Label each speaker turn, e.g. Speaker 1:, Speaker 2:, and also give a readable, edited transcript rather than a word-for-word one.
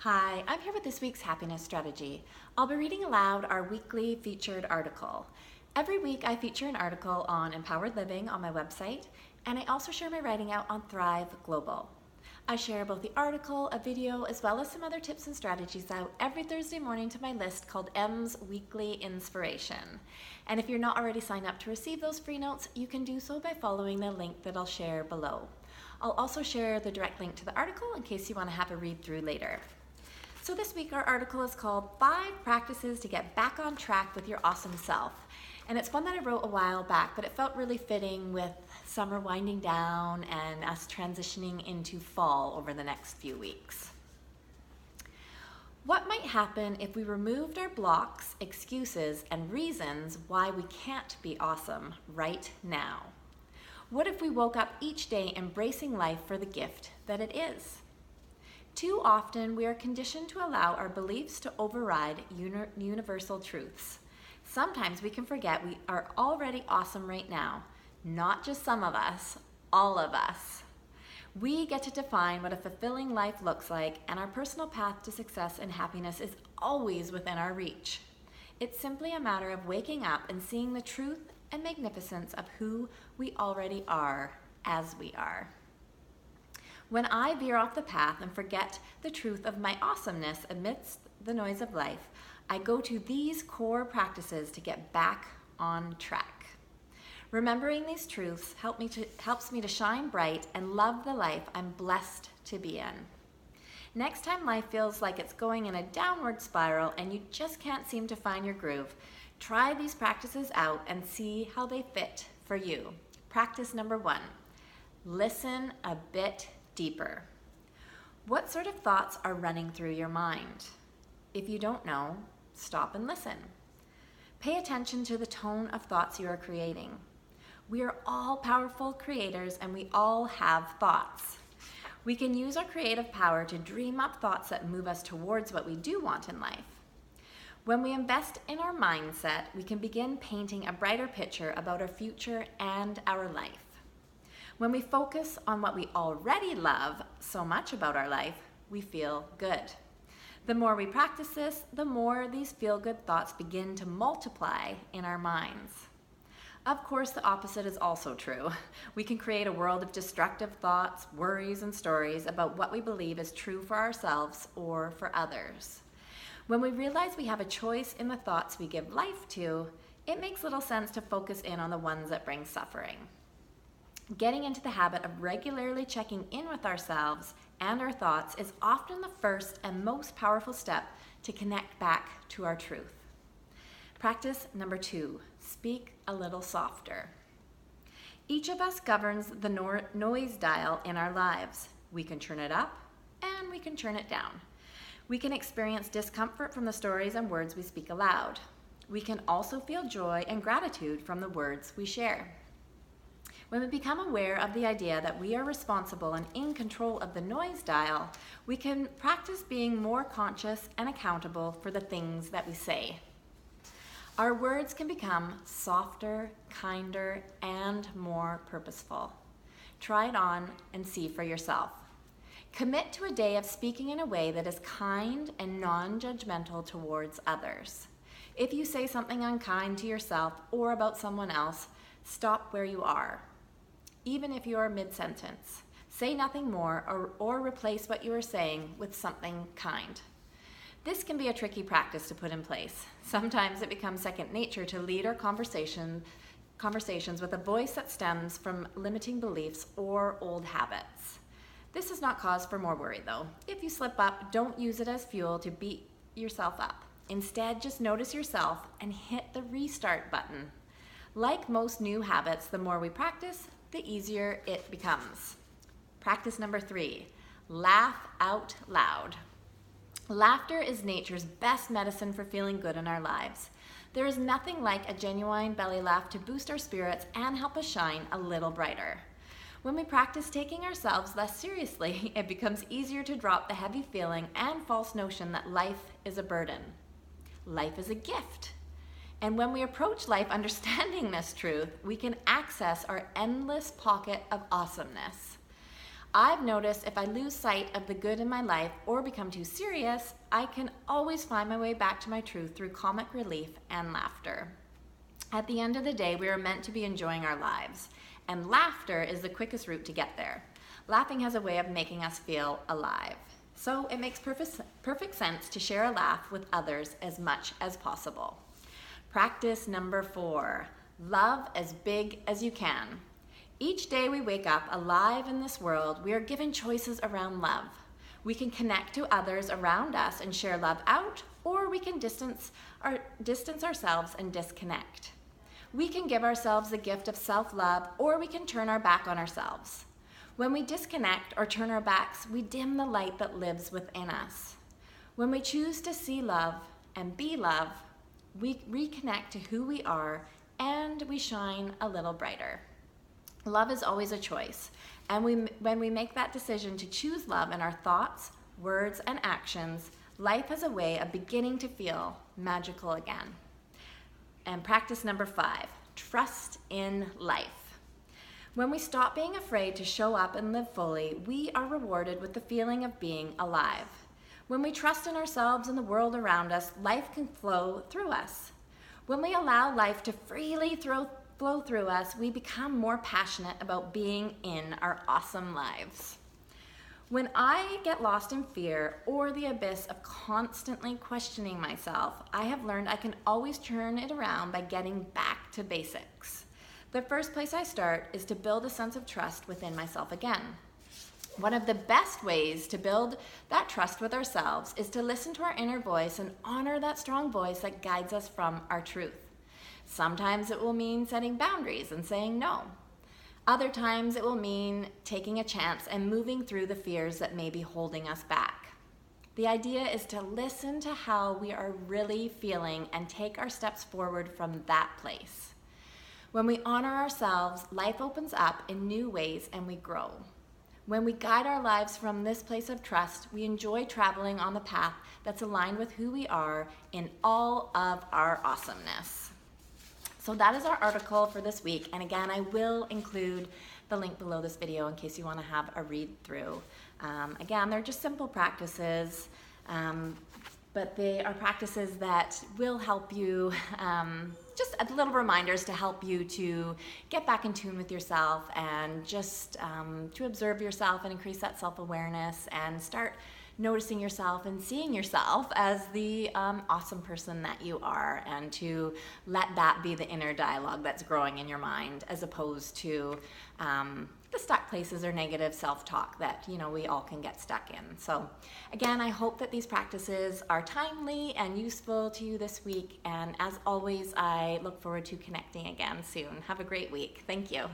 Speaker 1: Hi, I'm here with this week's happiness strategy. I'll be reading aloud our weekly featured article. Every week I feature an article on empowered living on my website, and I also share my writing out on Thrive Global. I share both the article, a video, as well as some other tips and strategies out every Thursday morning to my list called M's Weekly Inspiration. And if you're not already signed up to receive those free notes, you can do so by following the link that I'll share below. I'll also share the direct link to the article in case you want to have a read through later. So this week our article is called 5 Practices to Get Back on Track with Your Awesome Self. And it's one that I wrote a while back, but it felt really fitting with summer winding down and us transitioning into fall over the next few weeks. What might happen if we removed our blocks, excuses, and reasons why we can't be awesome right now? What if we woke up each day embracing life for the gift that it is? Too often, we are conditioned to allow our beliefs to override universal truths. Sometimes we can forget we are already awesome right now. Not just some of us, all of us. We get to define what a fulfilling life looks like, and our personal path to success and happiness is always within our reach. It's simply a matter of waking up and seeing the truth and magnificence of who we already are as we are. When I veer off the path and forget the truth of my awesomeness amidst the noise of life, I go to these core practices to get back on track. Remembering these truths helps me to shine bright and love the life I'm blessed to be in. Next time life feels like it's going in a downward spiral and you just can't seem to find your groove, try these practices out and see how they fit for you. Practice number 1, listen a bit deeper. What sort of thoughts are running through your mind? If you don't know, stop and listen. Pay attention to the tone of thoughts you are creating. We are all powerful creators and we all have thoughts. We can use our creative power to dream up thoughts that move us towards what we do want in life. When we invest in our mindset, we can begin painting a brighter picture about our future and our life. When we focus on what we already love so much about our life, we feel good. The more we practice this, the more these feel-good thoughts begin to multiply in our minds. Of course, the opposite is also true. We can create a world of destructive thoughts, worries, and stories about what we believe is true for ourselves or for others. When we realize we have a choice in the thoughts we give life to, it makes little sense to focus in on the ones that bring suffering. Getting into the habit of regularly checking in with ourselves and our thoughts is often the first and most powerful step to connect back to our truth. Practice number 2, speak a little softer. Each of us governs the noise dial in our lives. We can turn it up and we can turn it down. We can experience discomfort from the stories and words we speak aloud. We can also feel joy and gratitude from the words we share. When we become aware of the idea that we are responsible and in control of the noise dial, we can practice being more conscious and accountable for the things that we say. Our words can become softer, kinder, and more purposeful. Try it on and see for yourself. Commit to a day of speaking in a way that is kind and non-judgmental towards others. If you say something unkind to yourself or about someone else, stop where you are. Even if you are mid-sentence, say nothing more or replace what you are saying with something kind. This can be a tricky practice to put in place. Sometimes it becomes second nature to lead our conversations with a voice that stems from limiting beliefs or old habits. This is not cause for more worry though. If you slip up, don't use it as fuel to beat yourself up. Instead, just notice yourself and hit the restart button. Like most new habits, the more we practice, the easier it becomes. Practice number 3, laugh out loud. Laughter is nature's best medicine for feeling good in our lives. There is nothing like a genuine belly laugh to boost our spirits and help us shine a little brighter. When we practice taking ourselves less seriously, it becomes easier to drop the heavy feeling and false notion that life is a burden. Life is a gift. And when we approach life understanding this truth, we can access our endless pocket of awesomeness. I've noticed if I lose sight of the good in my life or become too serious, I can always find my way back to my truth through comic relief and laughter. At the end of the day, we are meant to be enjoying our lives, and laughter is the quickest route to get there. Laughing has a way of making us feel alive. So it makes perfect sense to share a laugh with others as much as possible. Practice number 4, love as big as you can. Each day we wake up alive in this world, we are given choices around love. We can connect to others around us and share love out, or we can distance ourselves and disconnect. We can give ourselves the gift of self-love, or we can turn our back on ourselves. When we disconnect or turn our backs, we dim the light that lives within us. When we choose to see love and be love, we reconnect to who we are and we shine a little brighter. Love is always a choice, and when we make that decision to choose love in our thoughts, words, and actions, life has a way of beginning to feel magical again. And practice number 5, trust in life. When we stop being afraid to show up and live fully, we are rewarded with the feeling of being alive. When we trust in ourselves and the world around us, life can flow through us. When we allow life to freely flow through us, we become more passionate about being in our awesome lives. When I get lost in fear or the abyss of constantly questioning myself, I have learned I can always turn it around by getting back to basics. The first place I start is to build a sense of trust within myself again. One of the best ways to build that trust with ourselves is to listen to our inner voice and honor that strong voice that guides us from our truth. Sometimes it will mean setting boundaries and saying no. Other times it will mean taking a chance and moving through the fears that may be holding us back. The idea is to listen to how we are really feeling and take our steps forward from that place. When we honor ourselves, life opens up in new ways and we grow. When we guide our lives from this place of trust, we enjoy traveling on the path that's aligned with who we are in all of our awesomeness. So that is our article for this week, and again, I will include the link below this video in case you want to have a read through. Again, they're just simple practices, but they are practices that will help you, just little reminders to help you to get back in tune with yourself and just to observe yourself and increase that self-awareness and start noticing yourself and seeing yourself as the awesome person that you are, and to let that be the inner dialogue that's growing in your mind, as opposed to the stuck places or negative self-talk that we all can get stuck in. So again, I hope that these practices are timely and useful to you this week, and as always, I look forward to connecting again soon. Have a great week. Thank you.